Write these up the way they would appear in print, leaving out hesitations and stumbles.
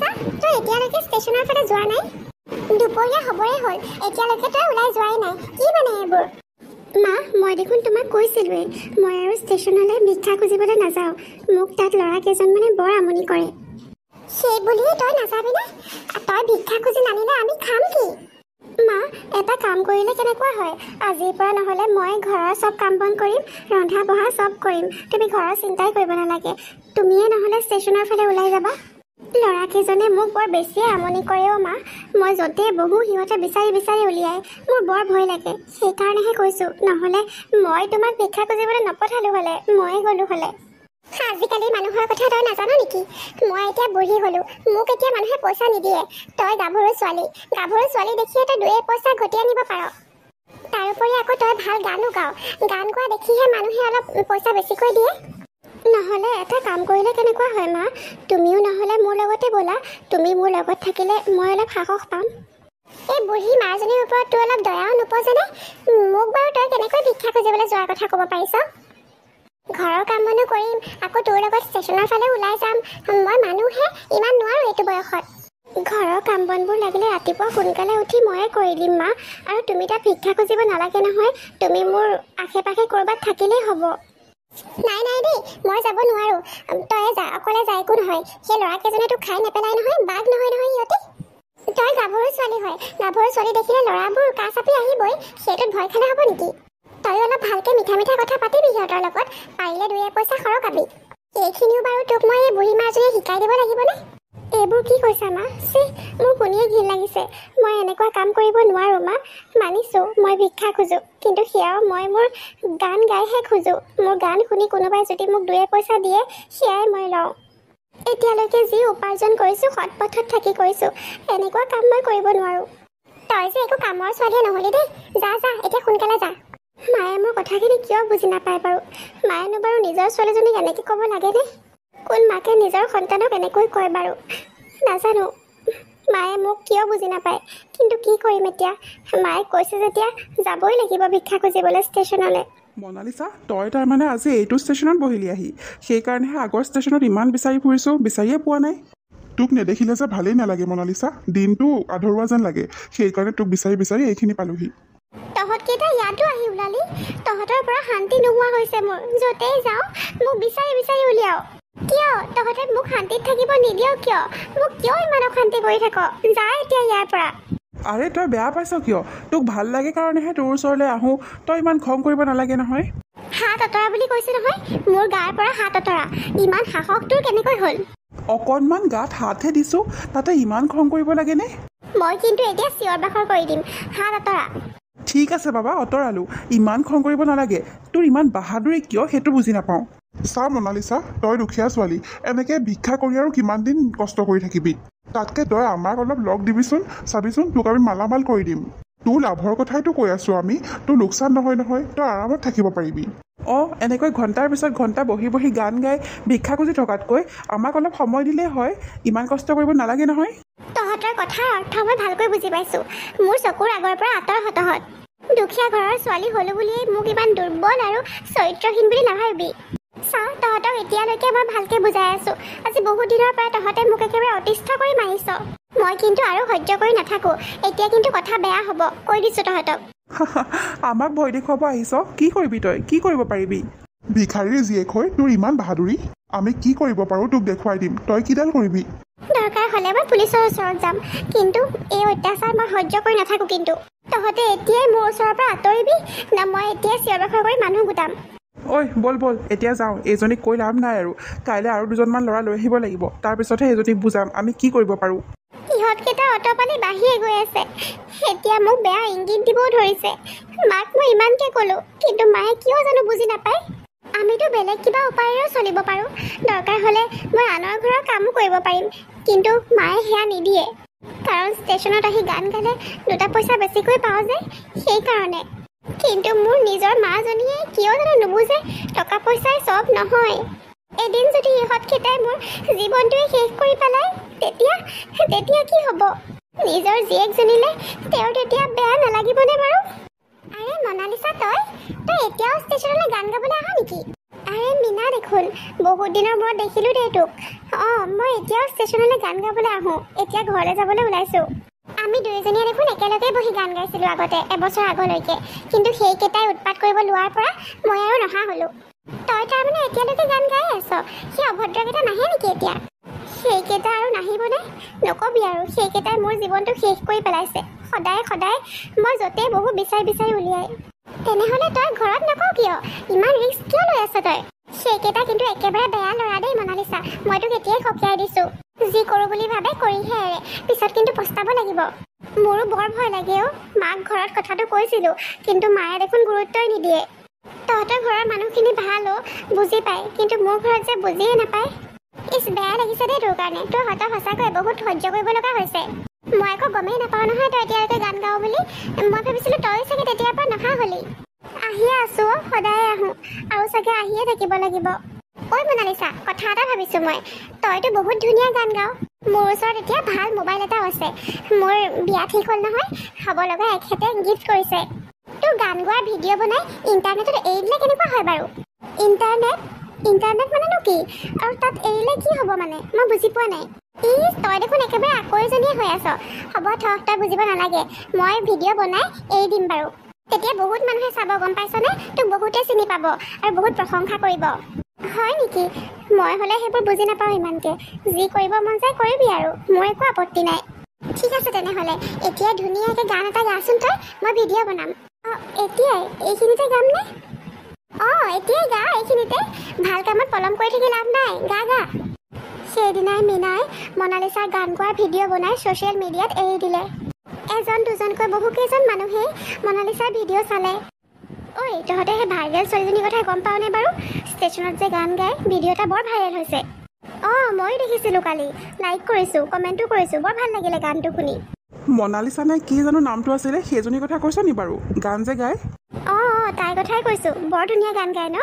মনালিসা, তই এতিয়ালৈকে ষ্টেচনৰ ফালে যোৱা নাই? দুপৰীয়া হ'বই হ'ল, এতিয়ালৈকে তই ওলাই যোৱাই নাই, কি মানে এইবোৰ? মা, মই দেখোন তোমাক কৈছিলোৱেই, মই আৰু ষ্টেচনলৈ ভিক্ষা খুজিবলৈ নাযাওঁ। মোক তাত ল'ৰা কেইজনমানে বৰ আমনি কৰে। সেই বুলিয়ে তই নাযাবি নে? তই ভিক্ষা খুজি নানিলে আমি খাম কি? মা, এটা কাম কৰিলে কেনেকুৱা হয়? আজিৰ পৰা নহ'লে মই ঘৰৰ চব কাম বন কৰিম, ৰন্ধা বঢ়া চব কৰিম। তুমি ঘৰৰ চিন্তাই কৰিব নালাগে। তুমিয়ে নহ'লে ষ্টেচনৰ ফালে ওলাই যাবা। ল'ৰাকেইজনে মোক বৰ বেছিয়ে আমনি কৰে অ' মা। মই য'তেই বহোঁ সিহঁতে বিচাৰি বিচাৰি উলিয়াই। মোৰ বৰ ভয় লাগে, সেইকাৰণেহে কৈছোঁ। নহ'লে মই তোমাক ভিক্ষা খুজিবলৈ নপঠালোঁ হ'লে, ময়ে গ'লোঁ হ'লে। আজিকালি মানুহৰ কথা তই নাজানো নেকি? মই এতিয়া বুঢ়ী হ'লোঁ, মোক এতিয়া মানুহে পইচা নিদিয়ে। তই গাভৰু ছোৱালী দেখিয়ে তই 2 পইচা ঘটি আনিব পাৰ। তাৰোপৰি আকৌ তই ভাল গানো গাৱ। গান গোৱা দেখিহে মানুহে অলপ পইচা বেছিকৈ দিয়ে। নহ'লে এটা কাম কৰিলে কেনেকুৱা হয় মা? তুমিও নহ'লে মোৰ লগতে ব'লা। তুমি মোৰ লগত থাকিলে মই অলপ সাহস পাম। এই বুঢ়ী মাৰজনীৰ ওপৰত তোৰ অলপ দয়াও নোপোৱানে? মোক বাৰু তই কেনেকৈ ভিক্ষা খুজিবলৈ যোৱাৰ কথা ক'ব পাৰিছ? ঘৰৰ কাম বনো কৰিম, আকৌ তোৰ লগত ষ্টেচনৰ ফালে ওলাই যাম। মই মানুহহে, ইমান নোৱাৰোঁ এইটো বয়সত। ঘৰৰ কাম বনবোৰ লাগিলে ৰাতিপুৱা সোনকালে উঠি ময়ে কৰি দিম মা। আৰু তুমি তাত ভিক্ষা খুজিব নালাগে নহয়। তুমি মোৰ আশে পাশে ক'ৰবাত থাকিলেই হ'ব। নাই দেই, মই যাব নোৱাৰোঁ। তয়ে যা, অকলে যা, একো নহয়। সেই ল'ৰাকেইজনে তোক খাই নেপেলাই নহয়, বাঘ নহয় সিহঁতে। তই গাভৰু ছোৱালী হয়, গাভৰু ছোৱালী দেখিলে ল'ৰাবোৰ কাষ চাপি আহিবই। সেইটোত ভয় খালে হ'ব নেকি? তই অলপ ভালকৈ মিঠা কথা পাতিবি সিহঁতৰ লগত, পাৰিলে 2 পইচা সৰকাবি। এইখিনিও বাৰু তোক মই এই বুঢ়ী মাৰজনীয়ে শিকাই দিব লাগিবনে? এইবোৰ কি কৈছা মা? মোৰ শুনিয়ে ঘিণ লাগিছে। মই এনেকুৱা কাম কৰিব নোৱাৰোঁ মা। মানিছোঁ মই ভিক্ষা খোজোঁ, কিন্তু সেয়াও মই মোৰ গান গাইহে খোজোঁ। মোৰ গান শুনি কোনোবাই যদি মোক 2 পইচা দিয়ে, সেয়াই মই লওঁ। এতিয়ালৈকে যি উপাৰ্জন কৰিছোঁ সৎ পথত থাকি কৰিছোঁ। এনেকুৱা কাম মই কৰিব নোৱাৰোঁ। তই যে একো কামৰ ছোৱালীয়ে নহ'লি দেই। যা এতিয়া সোনকালে যা। মায়ে মোৰ কথাখিনি কিয় বুজি নাপায় বাৰু? মায়েনো বাৰু নিজৰ ছোৱালীজনীক এনেকৈ ক'ব লাগেনে? কোন মাকে নিজৰ সন্তানক এনেকৈ কয় বাৰু? নাজানো মায়ে মোক কিয় বুজি নাপায়, কিন্তু কি কৰিম এতিয়া? মায়ে কৈছে যেতিয়া যাবই লাগিব ভিক্ষা খুজিবলৈ ষ্টেচনলৈ। মনালিসা, তই তাৰমানে আজি এইটো ষ্টেচনত বহিলি আহি? সেইকাৰণেহে আগৰ ষ্টেচনত ইমান বিচাৰি ফুৰিছোঁ, বিচাৰিয়ে পোৱা নাই। তোক নেদেখিলে যে ভালেই নালাগে মনালিসা, দিনটো আধৰুৱা যেন লাগে। সেইকাৰণে তোক বিচাৰি বিচাৰি এইখিনি পালোহি। তহঁতকেইটা ইয়াতো আহি ওলালি? তহঁতৰ পৰা শান্তি নোহোৱা হৈছে মোৰ। য'তেই যাওঁ মোক বিচাৰি বিচাৰি উলিয়াও। কিয় তহঁতে মোক শান্তিত থাকিব নিদিয়? কিয় মোক কিয় ইমান অশান্তি কৰি থাক? যা এতিয়া ইয়াৰ পৰা। আৰে তই বেয়া পাইছ কিয়? তোক ভাল লাগে কাৰণেহে তোৰ ওচৰলৈ আহোঁ। তই ইমান খং কৰিব নালাগে নহয়। হাত আঁতৰা বুলি কৈছে নহয়, মোৰ গাৰ পৰা হাত আঁতৰা। ইমান সাহস তোৰ কেনেকৈ হ'ল? অকণমান গাত হাতহে দিছোঁ, তাতে ইমান খং কৰিব লাগেনে? মই কিন্তু এতিয়া চিঞৰ বাখৰ কৰি দিম। হাত আঁতৰা। ঠিক আছে বাবা, আঁতৰালোঁ। ইমান খং কৰিব নালাগে। তোৰ ইমান বাহাদুৰি কিয় সেইটো বুজি নাপাওঁ। চা মনালিসা, তই দুখীয়া ছোৱালী, এনেকৈ ভিক্ষা কৰি আৰু কিমান দিন কষ্ট কৰি থাকিবি? তাতকৈ তই আমাক অলপ লগ দিবিচোন। চাবিচোন, তোক আমি মালামাল কৰি দিম। তোৰ লাভৰ কথাইতো কৈ আছোঁ আমি। তোৰ লোকচান নহয়, তই আৰামত থাকিব পাৰিবি। এনেকৈ ঘণ্টাৰ পিছত ঘণ্টা বহি বহি গান গাই ভিক্ষা খুজি থকাতকৈ আমাক অলপ সময় দিলেই হয়। ইমান কষ্ট কৰিব নালাগে নহয়। তহঁতৰ কথাৰ অৰ্থ মই ভালকৈ বুজি পাইছোঁ। মোৰ চকুৰ আগৰ পৰা আঁতৰ তহঁত। দুখীয়া ঘৰৰ ছোৱালী হ'লো বুলিয়েই মোক ইমান দুৰ্বল আৰু চৰিত্ৰহীন বুলি নাভাবিবি। চা, তহঁতক এতিয়ালৈকে মই ভালকৈ বুজাই আছোঁ। আজি বহুত দিনৰ পৰা তহঁতে মোক একেবাৰে অতিষ্ঠ কৰি মাৰিছ। মই কিন্তু আৰু সহ্য কৰি নাথাকোঁ। এতিয়া কিন্তু কথা বেয়া হ'ব, কৈ দিছোঁ তহঁতক। আমাক ভয় দেখুৱাব আহিছ? কি কৰিবি তই? কি কৰিব পাৰিবি? ভিখাৰীৰ জীয়েক হৈ তোৰ ইমান বাহাদুৰি? আমি কি কৰিব পাৰোঁ তোক দেখুৱাই দিম। তই কিডাল কৰিবি? দৰকাৰ হ'লে মই পুলিচৰ ওচৰত যাম, কিন্তু এই অত্যাচাৰ মই সহ্য কৰি নাথাকোঁ। কিন্তু তহঁতে এতিয়াই মোৰ ওচৰৰ পৰা আঁতৰিবি না মই এতিয়াই চিঞৰ বাখৰ কৰি মানুহ গোটাম। ঐ বল এতিয়া যাওঁ। এইজনীক কৈ লাভ নাই আৰু। কাইলৈ আৰু 2জনমান ল'ৰা লৈ আহিব লাগিব। তাৰপিছতহে এইজনীক বুজাম আমি কি কৰিব পাৰোঁ। ইহঁতকেইটা অটপালি বাঢ়িয়ে গৈ আছে। এতিয়া মোক বেয়া ইংগিত দিবও ধৰিছে। মাক মই ইমানকৈ ক'লোঁ, কিন্তু মায়ে কিয় জানো বুজি নাপায়। আমিতো বেলেগ কিবা উপায়েৰেও চলিব পাৰোঁ। দৰকাৰ হ'লে মই আনৰ ঘৰৰ কামো কৰিব পাৰিম, কিন্তু মায়ে সেয়া নিদিয়ে। কাৰণ ষ্টেচনত আহি গান গালে 2 পইচা বেছিকৈ পাওঁ যে, সেইকাৰণে। কিন্তু মোৰ নিজৰ মাজনীয়ে কিয় জানো নুবুজে, টকা পইচাই চব নহয়। এদিন যদি ইহঁতকেইটাই মোৰ জীৱনটোৱে শেষ কৰি পেলায়, তেতিয়া কি হ'ব? নিজৰ জীয়েক জনিলে তেওঁৰ তেতিয়া বেয়া নালাগিবনে বাৰু? আৰে মনালিসা, তই এতিয়াও ষ্টেচনলৈ গান গাবলৈ আহ নেকি? আৰে মীনা দেখোন বহুত দিনৰ মূৰত দেখিলোঁ দেই তোক। অঁ মই এতিয়াও ষ্টেচনলৈ গান গাবলৈ আহোঁ, এতিয়া ঘৰলৈ যাবলৈ ওলাইছোঁ। আমি দুয়োজনীয়ে দেখোন একেলগে বহি গান গাইছিলোঁ আগতে এবছৰ আগলৈকে, কিন্তু সেইকেইটাই উৎপাত কৰিব লোৱাৰ পৰা মই আৰু নহা হ'লোঁ। তই তাৰমানে এতিয়ালৈকে গান গাই আছ? সেই অভদ্ৰকেইটা নাহে নেকি এতিয়া? সেইকেইটা আৰু নাহিবনে? নকবি আৰু, সেইকেইটাই মোৰ জীৱনটো শেষ কৰি পেলাইছে। সদায় সদায় মই য'তেই বহু বিচাৰি বিচাৰি উলিয়াই। তেনেহ'লে তই ঘৰত নকওঁ কিয়? ইমান ৰিস্ক কিয় লৈ আছ তই? সেইকেইটা কিন্তু একেবাৰে বেয়া ল'ৰা দেই মনালিছা, মই তোক এতিয়াই সকীয়াই দিছোঁ। যি কৰোঁ বুলি ভাবে কৰিহে এৰে, পিছত কিন্তু পস্তাব লাগিব। মোৰো বৰ ভয় লাগে অ'। মাক ঘৰত কথাটো কৈছিলোঁ, কিন্তু মায়ে দেখোন গুৰুত্বই নিদিয়ে। তহঁতৰ ঘৰৰ মানুহখিনি ভাল অ', বুজি পায়, কিন্তু মোৰ ঘৰত যে বুজিয়ে নাপায়। ইচ বেয়া লাগিছে দেই তোৰ কাৰণে, তোৰ হঠাৎ সঁচাকৈ বহুত সহ্য কৰিব লগা হৈছে। মই আকৌ গমেই নাপাওঁ নহয় তই এতিয়ালৈকে গান গাওঁ বুলি। মই ভাবিছিলোঁ তই চাগে তেতিয়াৰ পৰা নহা হ'লি। আহিয়ে আছোঁ অ', সদায়ে আহোঁ আৰু চাগে আহিয়ে থাকিব লাগিব। ঐ মনালিছা, কথা এটা ভাবিছোঁ মই, তইতো বহুত ধুনীয়া গান গাওঁ। মোৰ ওচৰত এতিয়া ভাল মোবাইল এটাও আছে। মোৰ বিয়া ঠিক হ'ল নহয়, হ'ব লগা এখেতে গিফ্ট কৰিছে। তোৰ গান গোৱাৰ ভিডিঅ' বনাই ইণ্টাৰনেটত এৰি দিলে কেনেকুৱা হয় বাৰু? ইণ্টাৰনেট মানেনো কি? আৰু তাত এৰিলে কি হ'ব মানে? মই বুজি পোৱা নাই। তই দেখোন একেবাৰে আকৰ্ষণীয় হৈ আছ। হ'ব তই বুজিব নালাগে, মই ভিডিঅ' বনাই এৰি দিম বাৰু। তেতিয়া বহুত মানুহে চাব, গম পাইছনে? তোক বহুতে চিনি পাব আৰু বহুত প্ৰশংসা কৰিব। হয় নেকি? মই হ'লে সেইবোৰ বুজি নাপাওঁ ইমানকে। যি কৰিব মন যায় কৰিবি আৰু, মোৰ একো আপত্তি নাই। ঠিক আছে তেনেহ'লে, এতিয়া ধুনীয়াকৈ গান এটা গাচোন তই, মই ভিডিঅ' বনাম। অঁ এতিয়াই এইখিনিতে গামনে? অঁ এতিয়াই গা, এইখিনিতে। ভাল কামত পলম কৰি থাকি লাভ নাই, গা গা। সেইদিনাই মীনাই মনালিছাৰ গান গোৱাৰ ভিডিঅ' বনাই ছ'চিয়েল মিডিয়াত এৰি দিলে। এজন দুজনকৈ বহুকেইজন মানুহেই মনালিছাৰ ভিডিঅ' চালে। ঐ তহঁতে সেই ভাইৰেল ছোৱালীজনীৰ কথা গম পাৱনে বাৰু? ষ্টেচনত যে গান গায়, ভিডিঅ' এটা বৰ ভাইৰেল হৈছে। অঁ ময়ো দেখিছিলোঁ কালি, লাইক কৰিছোঁ, কমেণ্টো কৰিছোঁ, বৰ ভাল লাগিলে গানটো শুনি। মনালিছা নে কি জানো নামটো আছিলে, সেইজনীৰ কথা কৈছ নি বাৰু? গান যে গায়? অঁ তাইৰ কথাই কৈছোঁ, বৰ ধুনীয়া গান গায় ন?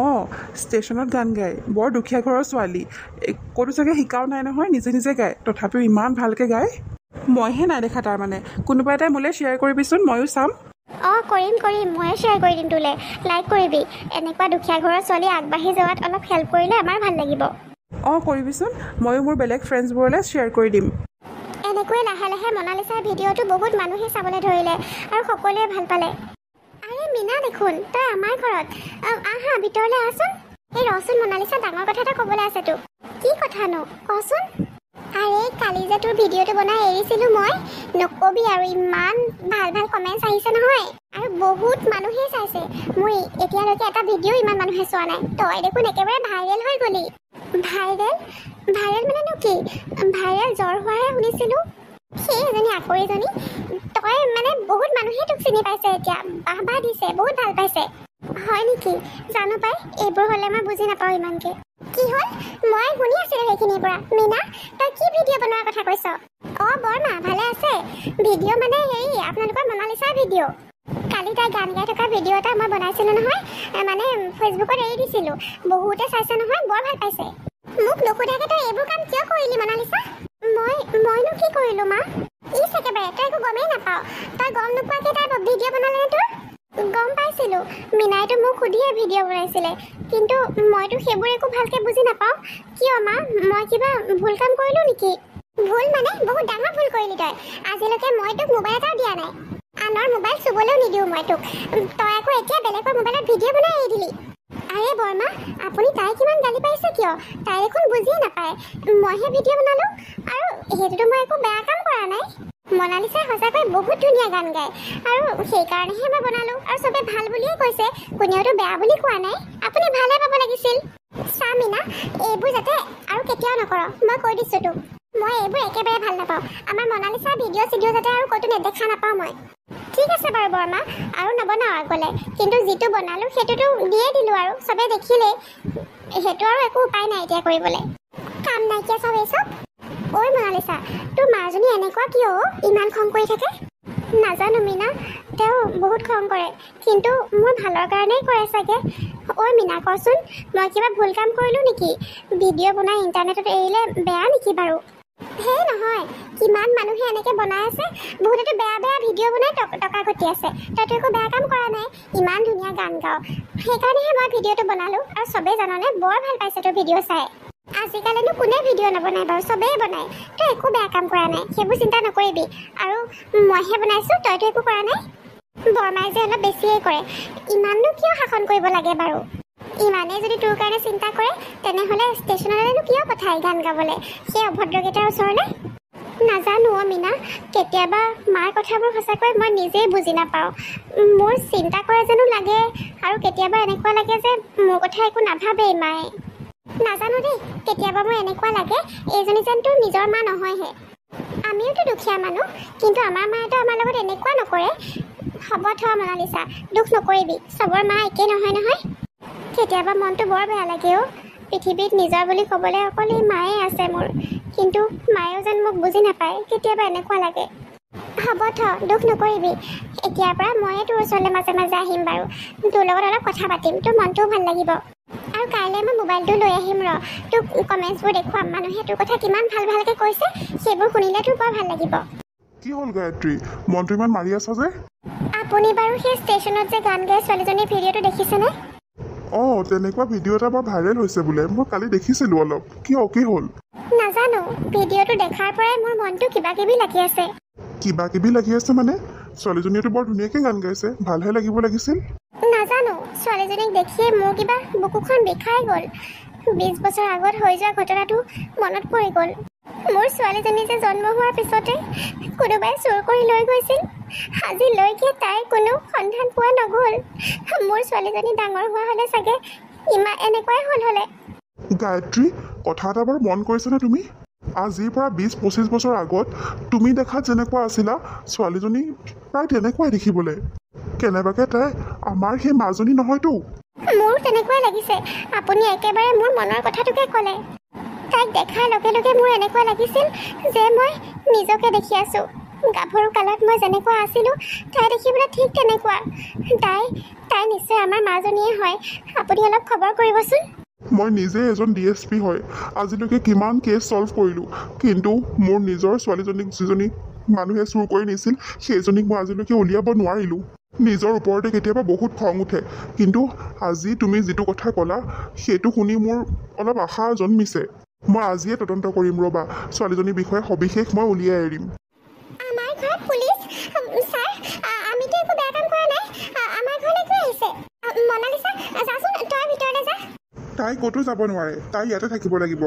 অঁ ষ্টেচনত গান গায়, বৰ দুখীয়া ঘৰৰ ছোৱালী। ক'তো চাগে শিকাও নাই নহয়, নিজে নিজে গায়, তথাপিও ইমান ভালকৈ গায়। মইহে নাই দেখা তাৰমানে। কোনোবা এটাই মোলৈ শ্বেয়াৰ কৰিবিচোন, ময়ো চাম। অঁ কৰিম, ময়ে শ্বেয়াৰ কৰি দিম তোলৈ, লাইক কৰিবি। এনেকুৱা দুখীয়া ঘৰৰ ছোৱালী আগবাঢ়ি যোৱাত অলপ হেল্প কৰিলে আমাৰ ভাল লাগিব। অঁ কৰিবিচোন, ময়ো মোৰ বেলেগ ফ্ৰেণ্ডছবোৰলৈ শ্বেয়াৰ কৰি দিম। এনেকৈয়ে লাহে লাহে মনালিছাৰ ভিডিঅ'টো বহুত মানুহে চাবলৈ ধৰিলে আৰু সকলোৱে ভাল পালে। আৰে মীনা দেখোন, তই আমাৰ ঘৰত। আহা ভিতৰলৈ আহচোন। এই ৰচোন মনালিছা, ডাঙৰ কথা এটা ক'বলৈ আছে তোক। কি কথানো কচোন? আৰে কালি যে তোৰ ভিডিঅ'টো বনাই এৰিছিলোঁ মই, নকবি আৰু, ইমান ভাল ভাল কমেণ্টছ আহিছে নহয়, আৰু বহুত মানুহে চাইছে। মোৰ এতিয়ালৈকে এটা ভিডিঅ' ইমান মানুহে চোৱা নাই। তই দেখোন একেবাৰে ভাইৰেল হৈ গ'লি। ভাইৰেল মানেনো কি? ভাইৰেল জ্বৰ হোৱাহে শুনিছিলোঁ। সেই এজনী আকৰিজনী, তই মানে বহুত মানুহে তোক চিনি পাইছে এতিয়া, বাহ দিছে, বহুত ভাল পাইছে। হয় নেকি? জানো পাই, এইবোৰ হ'লে মই বুজি নাপাওঁ ইমানকে। কি হ'ল? মই শুনি আছিলোঁ সেইখিনিৰ পৰা। মীনা তই কি ভিডিঅ' বনোৱাৰ কথা কৈছ? অঁ বৰমা ভালে আছে? ভিডিঅ' মানে হেৰি, আপোনালোকৰ মনালিছাৰ ভিডিঅ'। কালি তাই গান গাই থকা ভিডিঅ' এটা মই বনাইছিলোঁ নহয়, মানে ফেচবুকত এৰি দিছিলোঁ। বহুতে চাইছে নহয়, বৰ ভাল পাইছে। মোক নুসুধাকে তই এইবোৰ কাম কিয় কৰিলি মনালিছা? মইনো কি কৰিলোঁ মা? একেবাৰে তই একো গমেই নাপাওঁ। তই গম নোপোৱাকৈ তাই ভিডিঅ' বনালে তোৰ? গম পাইছিলোঁ, মীনাইতো মোক সুধিয়ে ভিডিঅ' বনাইছিলে, কিন্তু মইতো সেইবোৰ একো ভালকৈ বুজি নাপাওঁ। কিয় মা, মই কিবা ভুল কাম কৰিলোঁ নেকি? ভুল মানে বহুত ডাঙৰ ভুল কৰিলি তই। আজিলৈকে মই তোক মোবাইল এটাও দিয়া নাই, আনৰ মোবাইল চুবলৈও নিদিওঁ মই তোক। তই আকৌ এতিয়া বেলেগৰ মোবাইলত ভিডিঅ' বনাই এৰি দিলি। আৰে বৰমা, আপুনি তাই কিমান গালি পাৰিছে কিয়? তাই দেখোন বুজিয়ে নাপায়। মইহে ভিডিঅ' বনালোঁ, আৰু সেইটোতো মই একো বেয়া কাম কৰা নাই। মনালিছাই সঁচাকৈ বহুত ধুনীয়া গান গায়, আৰু সেইকাৰণেহে মই বনালোঁ, আৰু চবে ভাল বুলিয়ে কৈছে, কোনেওতো বেয়া বুলি কোৱা নাই। আপুনি ভালে পাব লাগিছিল। চা মীনা, এইবোৰ যাতে আৰু কেতিয়াও নকৰ, মই কৈ দিছোঁ তোক। মই এইবোৰ একেবাৰে ভাল নাপাওঁ। আমাৰ মনালিছাৰ ভিডিঅ' চিডিঅ' যাতে আৰু ক'তো নেদেখা নাপাওঁ মই। ঠিক আছে বাৰু বৰমা, আৰু নবনাওঁ আগলৈ, কিন্তু যিটো বনালোঁ সেইটোতো দিয়ে দিলোঁ, আৰু চবে দেখিলেই, সেইটো আৰু একো উপায় নাই এতিয়া কৰিবলৈ। কাম নাইকিয়া চব এই চব। ঐ মনালিছা, তোৰ মাজনী এনেকুৱা কিয় ইমান খং কৰি থাকে? নাজানো মীনা, তেওঁ বহুত খং কৰে, কিন্তু মোৰ ভালৰ কাৰণেই কৰে চাগে। ঐ মীনা কচোন, মই কিবা ভুল কাম কৰিলোঁ নেকি? ভিডিঅ' বনাই ইণ্টাৰনেটত এৰিলে বেয়া নেকি বাৰু? হে নহয়, কিমান মানুহে এনেকৈ বনাই আছে, বহুতেতো বেয়া বেয়া ভিডিঅ' বনাই টকা ঘটি আছে। তইতো একো বেয়া কাম কৰা নাই, ইমান ধুনীয়া গান গাওঁ, সেইকাৰণেহে মই ভিডিঅ'টো বনালোঁ। আৰু চবেই জাননে বৰ ভাল পাইছে তোৰ ভিডিঅ' চাই। আজিকালিনো কোনে ভিডিঅ' নবনায় বাৰু, চবেই বনায়। তই একো বেয়া কাম কৰা নাই, সেইবোৰ চিন্তা নকৰিবি। আৰু মইহে বনাইছোঁ, তইতো একো কৰা নাই। বৰমাই যে অলপ বেছিয়ে কৰে, ইমাননো কিয় শাসন কৰিব লাগে বাৰু? ইমানেই যদি তোৰ কাৰণে চিন্তা কৰে, তেনেহ'লে ষ্টেচনলৈনো কিয় পঠায় গান গাবলৈ সেই অভদ্ৰকেইটাৰ ওচৰলৈ? নাজানো অ' মীনা, কেতিয়াবা মাৰ কথাবোৰ সঁচাকৈ মই নিজেই বুজি নাপাওঁ। মোৰ চিন্তা কৰে যেনো লাগে, আৰু কেতিয়াবা এনেকুৱা লাগে যে মোৰ কথা একো নাভাবেই মায়ে। নাজানো দেই, কেতিয়াবা মোৰ এনেকুৱা লাগে এইজনী যেন তোৰ নিজৰ মা নহয়হে। আমিওতো দুখীয়া মানুহ, কিন্তু আমাৰ মায়েতো আমাৰ লগত এনেকুৱা নকৰে। হ'ব থ মনালিছা, দুখ নকৰিবি, চবৰ মা একেই নহয় নহয়। কেতিয়াবা মনটো বৰ বেয়া লাগে অ'। পৃথিৱীত নিজৰ বুলি ক'বলৈ অকল এই মায়ে আছে মোৰ, কিন্তু মায়েও যেন মোক বুজি নাপায়, কেতিয়াবা এনেকুৱা লাগে। হ'ব থ, দুখ নকৰিবি। এতিয়াৰ পৰা ময়ে তোৰ ওচৰলৈ মাজে মাজে আহিম বাৰু, তোৰ লগত অলপ কথা পাতিম, তোৰ মনটোও ভাল লাগিব। আৰু কাইলৈ মই মোবাইলটো লৈ আহিম ৰ, তোক কমেণ্টছবোৰ দেখুৱাম, মানুহে তোৰ কথা কিমান ভাল ভালকৈ কৈছে, সেইবোৰ শুনিলে তোৰ বৰ ভাল লাগিব। কি হ'ল গায়ত্ৰী, মনটো ইমান মাৰি আছা যে? আপুনি বাৰু সেই ষ্টেচনত যে গান গাই ছোৱালীজনীৰ ভিডিঅ'টো দেখিছেনে? অঁ, তেনেকুৱা ভিডিঅ' এটা বৰ ভাইৰেল হৈছে বোলে, মই কালি দেখিছিলোঁ অলপ। কিয়, কি হ'ল? নাজানো, ভিডিঅ'টো দেখাৰ পৰাই মোৰ মনটো কিবা কিবি লাগি আছে। কিবা কিবি লাগি আছে মানে? ছোৱালীজনীয়েতো বৰ ধুনীয়াকৈ গান গাইছে, ভালহে লাগিব লাগিছিল। নাজানো, ছোৱালীজনীক দেখিয়ে মোৰ কিবা বুকুখন বিষাই গ'ল। 20 বছৰ আগত হৈ যোৱা ঘটনাটো মনত পৰি গ'ল। মোৰ ছোৱালীজনী যে জন্ম হোৱাৰ পিছতে কোনোবাই চুৰ কৰি লৈ গৈছিল। আজিলৈকে তাইৰ কোনো সন্ধান পোৱা নগ'ল। মোৰ ছোৱালীজনী ডাঙৰ হোৱা হ'লে চাগে এনেকুৱাই হ'ল হ'লে। গায়ত্ৰী, কথা এটা বাৰু মন কৰিছানে তুমি? আজিৰ পৰা 20-25 বছৰ আগত তুমি দেখাত যেনেকুৱা আছিলা, ছোৱালীজনী প্ৰায় তেনেকুৱাই দেখিবলৈ। কেনেবাকৈ তাই আমাৰ সেই মাজনী নহয়তো? মোৰ তেনেকুৱাই লাগিছে, আপুনি একেবাৰে মোৰ মনৰ কথাটোকে ক'লে। তাইক দেখাৰ লগে লগে মোৰ এনেকুৱা লাগিছিল যে মই নিজকে দেখি আছোঁ। গাভৰু কালত মই যেনেকুৱা আছিলোঁ, তাই দেখিবলৈ ঠিক তেনেকুৱা। তাই নিশ্চয় আমাৰ মাজনীয়ে হয়। আপুনি অলপ খবৰ কৰিবচোন। মই নিজে এজন DSP হয়, আজিলৈকে কিমান কেছ ছল্ভ কৰিলোঁ, কিন্তু মোৰ নিজৰ ছোৱালীজনীক যিজনী মানুহে চুৰ কৰি নিছিল, সেইজনীক মই আজিলৈকে উলিয়াব নোৱাৰিলোঁ। নিজৰ ওপৰতে কেতিয়াবা বহুত খং উঠে, কিন্তু আজি তুমি যিটো কথা ক'লা, সেইটো শুনি মোৰ অলপ আশা জন্মিছে। মই আজিয়ে তদন্ত কৰিম ৰ'বা, ছোৱালীজনীৰ বিষয়ে সবিশেষ মই উলিয়াই এৰিম। আমাৰ ঘৰত পুলিচ? ছাৰ, আমিতো একো বেয়া কাম কৰা নাই। আমাৰ ঘৰলৈ কিয় আহিছে? মনালিছা, যাচোন, তই ভিতৰলৈ যা। তাই ক'তো যাব নোৱাৰে, তাই ইয়াতে থাকিব লাগিব।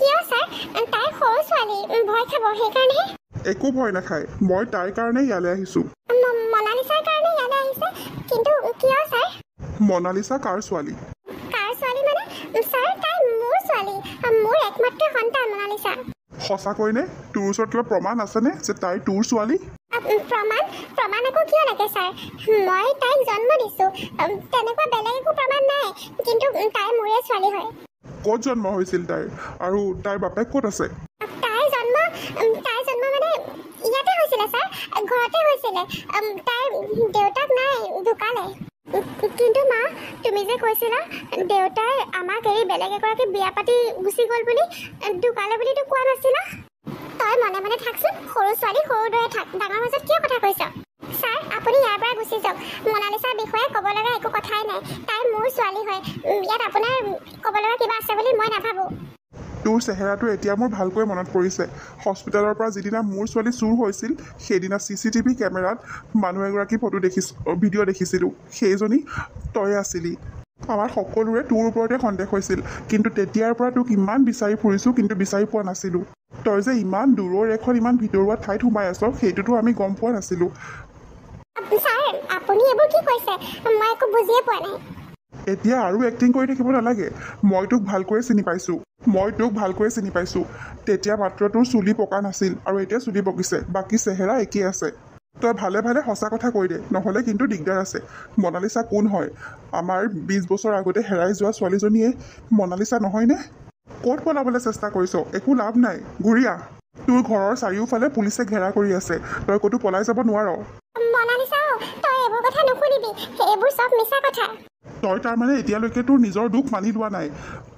কিয় ছাৰ? তাই সৰু ছোৱালী, ভয় খাব, সেইকাৰণেহে। একো ভয় নাখায়, মই তাইৰ কাৰণে ইয়ালৈ আহিছোঁ। মনালিছাৰ কাৰণে ইয়ালৈ আহিছে? কিন্তু কিয় ছাৰ? মনালিছা কাৰ ছোৱালী? কাৰ ছোৱালী মানে? ছাৰ, তাই মোৰ ছোৱালী, মোৰ একমাত্ৰ সন্তান মনালিছা। সঁচাকৈনে? তোৰ ওচৰত কিবা প্ৰমাণ আছেনে যে তাই তোৰ ছোৱালী? প্ৰমাণ একো কিয় লাগে ছাৰ? মই তাইক জন্ম দিছোঁ, তেনেকুৱা বেলেগ একো প্ৰমাণ নাই, কিন্তু তাই মোৰে ছোৱালী হয়। ক'ত জন্ম হৈছিল তাইৰ, আৰু তাইৰ বাপেক ক'ত আছে? তাইৰ জন্ম মানে ইয়াতে হৈছিলে ছাৰ, ঘৰতে হৈছিলে। তাইৰ দেউতাক নাই, ঢুকালে। কিন্তু মা, তুমি যে কৈছিলা দেউতাই আমাক এৰি বেলেগ এগৰাকী বিয়া পাতি গুচি গ'ল বুলি, ঢুকালে বুলিতো কোৱা নাছিলা? তই মনে মনে থাকচোন, সৰু ছোৱালী সৰু দৰে থাক, ডাঙৰ মাজত কিয় কথা কৈছ? ছাৰ, আপুনি ইয়াৰ পৰা গুচি যাওক। মনালিছাৰ বিষয়ে ক'ব লগা একো কথাই নাই, তাই মোৰ ছোৱালী হয়। ইয়াত আপোনাৰ ক'ব লগা কিবা আছে বুলি মই নাভাবোঁ। তোৰ চেহেৰাটো এতিয়া মোৰ ভালকৈ মনত পৰিছে। হস্পিটেলৰ পৰা যিদিনা মোৰ ছোৱালী চুৰ হৈছিল, সেইদিনা CCTV কেমেৰাত মানুহ এগৰাকী ভিডিঅ' দেখিছিলোঁ, সেইজনী তই আছিলি। আমাৰ সকলোৰে তোৰ ওপৰতে সন্দেহ হৈছিল, কিন্তু তেতিয়াৰ পৰা তোক ইমান বিচাৰি ফুৰিছোঁ, কিন্তু বিচাৰি পোৱা নাছিলোঁ। তই যে ইমান দূৰৰ এখন ইমান ভিতৰুৱা ঠাইত সোমাই আছ, সেইটোতো আমি গম পোৱা নাছিলোঁ। ছাৰ, আপুনি এইবোৰ কি কৈছে? মই একো বুজিয়ে পোৱা নাই। এতিয়া আৰু এক্টিং কৰি থাকিব নালাগে। মই তোক ভালকৈয়ে চিনি পাইছোঁ। তেতিয়া মাত্ৰ তোৰ চুলি পকা নাছিল, আৰু এতিয়া চুলি পকিছে, বাকী চেহেৰা একেই আছে। তই ভালে ভালে সঁচা কথা কৈ দে, নহ'লে কিন্তু দিগদাৰ আছে। মনালিছা কোন হয়? আমাৰ 20 বছৰ আগতে হেৰাই যোৱা ছোৱালীজনীয়ে মনালিছা নহয়নে? ক'ত পলাবলৈ চেষ্টা কৰিছ? একো লাভ নাই, ঘূৰি আহ। তোৰ ঘৰৰ চাৰিওফালে পুলিচে ঘেৰা কৰি আছে, তই ক'তো পলাই যাব নোৱাৰ। মনালিছা, তই এইবোৰ কথা নুশুনিবি, এইবোৰ চব মিছা কথা। তই তাৰমানে এতিয়ালৈকে তোৰ নিজৰ দুখ মানি লোৱা নাই।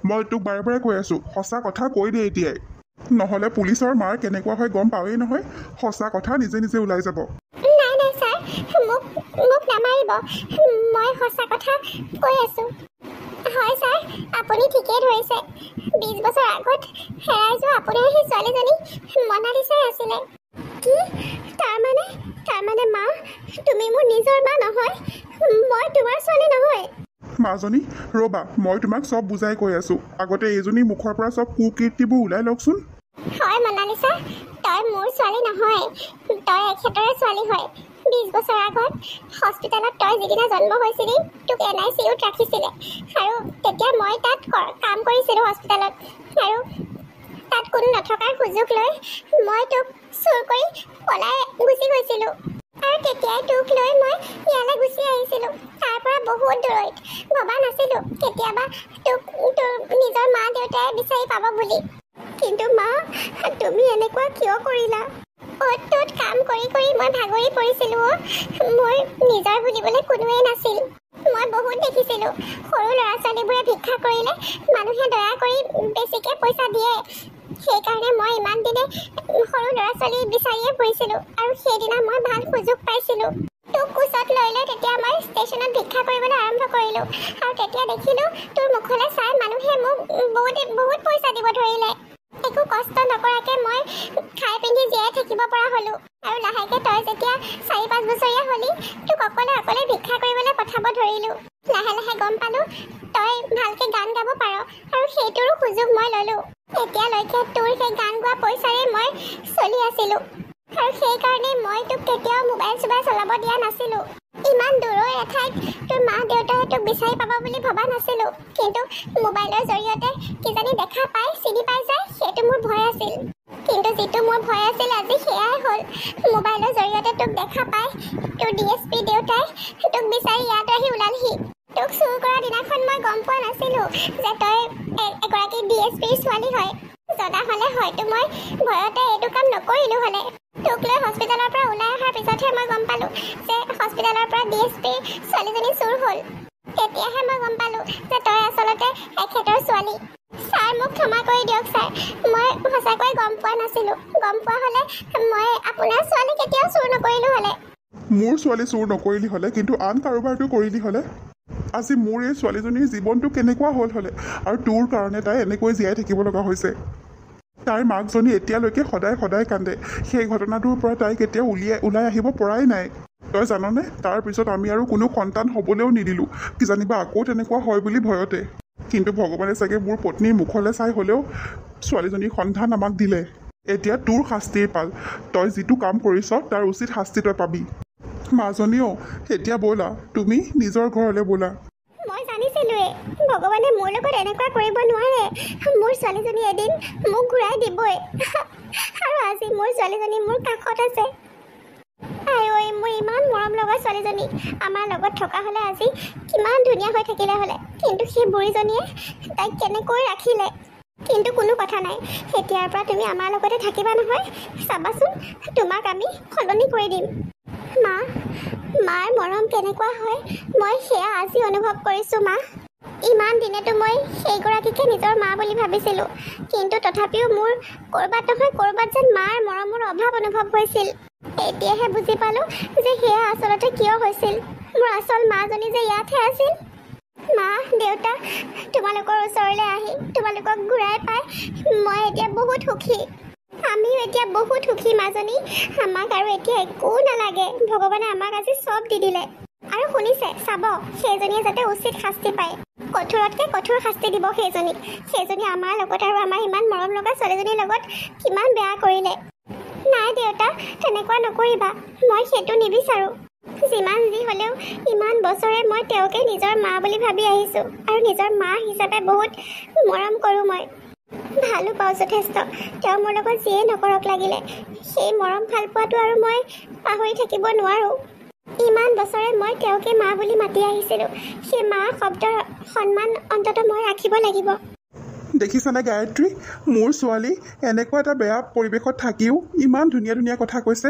মই তোক বাৰে বাৰে কৈ আছোঁ, সঁচা কথা কৈ দে এতিয়াই। নহ'লে পুলিচৰ মাৰ কেনেকুৱা হয় গম পাৱেই নহয়। সঁচা কথা নিজে নিজে ওলাই যাব। নাই নাই ছাৰ, মোক মোক নামাৰিব। মই সঁচা কথা কৈ আছোঁ। হয় ছাৰ, আপুনি ঠিকেই ধৰিছে। 20 বছৰ আগত হেৰাই যোৱা আপোনাৰ সেই ছোৱালীজনী মনালিছাই আছিলে। কি? তাৰমানে মা, তুমি মোৰ নিজৰ মা নহয়? মই তোমাৰ ছোৱালী নহয়? মাজনী ৰ'বা, মই তোমাক চব বুজাই কৈ আছোঁ। আগতে এইজনী মুখৰ পৰা চব কুকীৰ্তিবোৰ ওলাই লওকচোন। হয় মনালিছা, তই মোৰ ছোৱালী নহয়, তই এখেতৰে ছোৱালী হয়। 20 বছৰ আগত হস্পিটেলত তই যিদিনা জন্ম হৈছিলি, তোক NICUত ৰাখিছিলে। আৰু তেতিয়া মই তাত কাম কৰিছিলোঁ হস্পিটেলত। আৰু তাত কোনো নথকাৰ সুযোগ লৈ মই তোক চুৰ কৰি পলাই গুচি গৈছিলোঁ। আৰু তেতিয়াই তোক লৈ মই ইয়ালৈ গুচি আহিছিলোঁ, তাৰ পৰা বহুত দূৰৈত। ভবা নাছিলোঁ কেতিয়াবা তোৰ নিজৰ মা দেউতাই বিচাৰি পাব বুলি। কিন্তু মা, তুমি এনেকুৱা কিয় কৰিলা? অ'ত ত'ত কাম কৰি কৰি মই ভাগৰি পৰিছিলোঁ। মোৰ নিজৰ বুলিবলৈ কোনোৱেই নাছিল। মই বহুত দেখিছিলোঁ, সৰু ল'ৰা ছোৱালীবোৰে ভিক্ষা কৰিলে মানুহে দয়া কৰি বেছিকৈ পইচা দিয়ে। সেইকাৰণে মই ইমান দিনে সৰু ল'ৰা ছোৱালী বিচাৰিয়ে ফুৰিছিলোঁ। আৰু সেইদিনা মই ভাল সুযোগ পাইছিলোঁ। তোক কোচত লৈ লৈ তেতিয়া মই ষ্টেচনত ভিক্ষা কৰিবলৈ আৰম্ভ কৰিলোঁ। আৰু তেতিয়া দেখিলোঁ তোৰ মুখলৈ চাই মানুহে মোক বহুত পইচা দিব ধৰিলে। একো কষ্ট নকৰাকৈ মই খাই পিন্ধি জীয়াই থাকিব পৰা হ'লোঁ। আৰু লাহেকৈ তই যেতিয়া 4-5 বছৰীয়া হ'লি, তোক অকলে ভিক্ষা কৰিবলৈ পঠাব ধৰিলোঁ। লাহে লাহে গম পালোঁ তই ভালকৈ গান গাব পাৰ, আৰু সেইটোৰো সুযোগ মই ল'লোঁ। এতিয়ালৈকে তোৰ সেই গান গোৱা পইচাৰে মই চলি আছিলোঁ। আৰু সেইকাৰণে মই তোক কেতিয়াও মোবাইল চলাব দিয়া নাছিলোঁ। ইমান দূৰৰ এঠাইত তোৰ মা দেউতাই তোক বিচাৰি পাব বুলি ভবা নাছিলোঁ। কিন্তু মোবাইলৰ জৰিয়তে কিজানি দেখা পাই চিনি পাই যায়, সেইটো মোৰ ভয় আছিল। কিন্তু যিটো মোৰ ভয় আছিল আজি সেয়াই হ'ল। মোবাইলৰ জৰিয়তে তোক দেখা পাই তোৰ DSP দেউতাই তোক বিচাৰি ইয়াত আহি ওলালহি। তোক চুৰ কৰা দিনাখন মই গম পোৱা নাছিলোঁ যে তই এগৰাকী DSPৰ ছোৱালী হয়। জনা হ'লে হয়তো মই ভয়তে এইটো কাম নকৰিলোঁ হ'লে। তোক লৈ হস্পিটেলৰ পৰা ওলাই অহাৰ পিছতহে মই গম পালোঁ যে হস্পিটেলৰ পৰা DSPৰ ছোৱালীজনী চুৰ হ'ল। তেতিয়াহে মই গম পালোঁ যে তই আচলতে এখেতৰ ছোৱালী। ছাৰ, মোক ক্ষমা কৰি দিয়ক ছাৰ, মই সঁচাকৈ গম পোৱা নাছিলোঁ। গম পোৱা হ'লে মই আপোনাৰ ছোৱালী কেতিয়াও চুৰ নকৰিলোঁ হ'লে। মোৰ ছোৱালী চুৰ নকৰিলি হ'লে, কিন্তু আন কাৰোবাৰটো কৰিলি হ'লে। আজি মোৰ এই ছোৱালীজনীৰ জীৱনটো কেনেকুৱা হ'ল হ'লে, আৰু তোৰ কাৰণে তাই এনেকৈ জীয়াই থাকিব লগা হৈছে। তাইৰ মাকজনী এতিয়ালৈকে সদায় কান্দে। সেই ঘটনাটোৰ পৰা তাই কেতিয়াও ওলাই আহিব পৰাই নাই। তই জাননে, তাৰ পিছত আমি আৰু কোনো সন্তান হ'বলৈও নিদিলোঁ, কিজানিবা আকৌ তেনেকুৱা হয় বুলি ভয়তে। কিন্তু ভগৱানে চাগে মোৰ পত্নীৰ মুখলৈ চাই হ'লেও ছোৱালীজনীৰ সন্ধান আমাক দিলে। এতিয়া তোৰ শাস্তিৰ পাল। তই যিটো কাম কৰিছ তাৰ উচিত শাস্তি তই পাবি। মাজনীও এতিয়া ব'লা, তুমি নিজৰ ঘৰলৈ ব'লা। মই জানিছিলোঁৱে ভগৱানে মোৰ লগত এনেকুৱা কৰিব নোৱাৰে। মোৰ ছোৱালীজনী এদিন মোক ঘূৰাই দিবই। আৰু আজি মোৰ ছোৱালীজনী মোৰ কাষত আছে। আই মোৰ ইমান মৰম লগা ছোৱালীজনী আমাৰ লগত থকা হ'লে আজি কিমান ধুনীয়া হৈ থাকিলে হ'লে। কিন্তু সেই বুঢ়ীজনীয়ে তাইক কেনেকৈ ৰাখিলে। কিন্তু কোনো কথা নাই, এতিয়াৰ পৰা তুমি আমাৰ লগতে থাকিবা নহয়। চাবাচোন, তোমাক আমি সলনি কৰি দিম। মাৰ মৰম কেনেকুৱা হয় মই সেয়া আজি অনুভৱ কৰিছোঁ। মা, ইমান দিনেতো মই সেইগৰাকীকে নিজৰ মা বুলি ভাবিছিলোঁ। কিন্তু তথাপিও মোৰ ক'ৰবাত নহয় ক'ৰবাত যেন মাৰ মৰমৰ অভাৱ অনুভৱ হৈছিল। এতিয়াহে বুজি পালোঁ যে সেয়া আচলতে কিয় হৈছিল। মোৰ আচল মাজনী যে ইয়াতহে আছিল। মা, দেউতা, তোমালোকৰ ওচৰলৈ আহি তোমালোকক ঘূৰাই পাই মই এতিয়া বহুত সুখী। আমিও এতিয়া বহুত সুখী মাজনী। আমাক আৰু এতিয়া একো নালাগে। ভগৱানে আমাক আজি চব দি দিলে। আৰু শুনিছে, চাব, সেইজনীয়ে যাতে উচিত শাস্তি পায়। কঠোৰতকৈ কঠোৰ শাস্তি দিব সেইজনীক। সেইজনী আমাৰ লগত আৰু আমাৰ ইমান মৰম লগা ছোৱালীজনীৰ লগত কিমান বেয়া কৰিলে। নাই দেউতা, তেনেকুৱা নকৰিবা। মই সেইটো নিবিচাৰোঁ। যিমান যি হ'লেও ইমান বছৰে মই তেওঁকে নিজৰ মা বুলি ভাবি আহিছোঁ। আৰু নিজৰ মা হিচাপে বহুত মৰম কৰোঁ। মই ভালো পাওঁ যথেষ্ট। তেওঁ মোৰ লগত যিয়ে নকৰক লাগিলে, সেই মৰম ভাল পোৱাটো আৰু মই পাহৰি থাকিব নোৱাৰোঁ। ইমান বছৰে মই তেওঁকে মা বুলি মাতি আহিছিলোঁ। সেই মা শব্দৰ সন্মান অন্ততঃ মই ৰাখিব লাগিব। দেখিছানে গায়ত্ৰী, মোৰ ছোৱালী এনেকুৱা এটা বেয়া পৰিৱেশত থাকিও ইমান ধুনীয়া কথা কৈছে।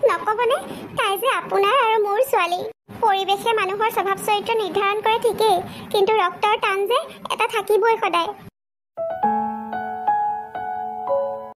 নক'বনে, তাই যে আপোনাৰ আৰু মোৰ ছোৱালী। পৰিৱেশে মানুহৰ স্বভাৱ চৰিত্ৰ নিৰ্ধাৰণ কৰে ঠিকেই, কিন্তু ৰক্তৰ টান যে এটা থাকিবই সদায়।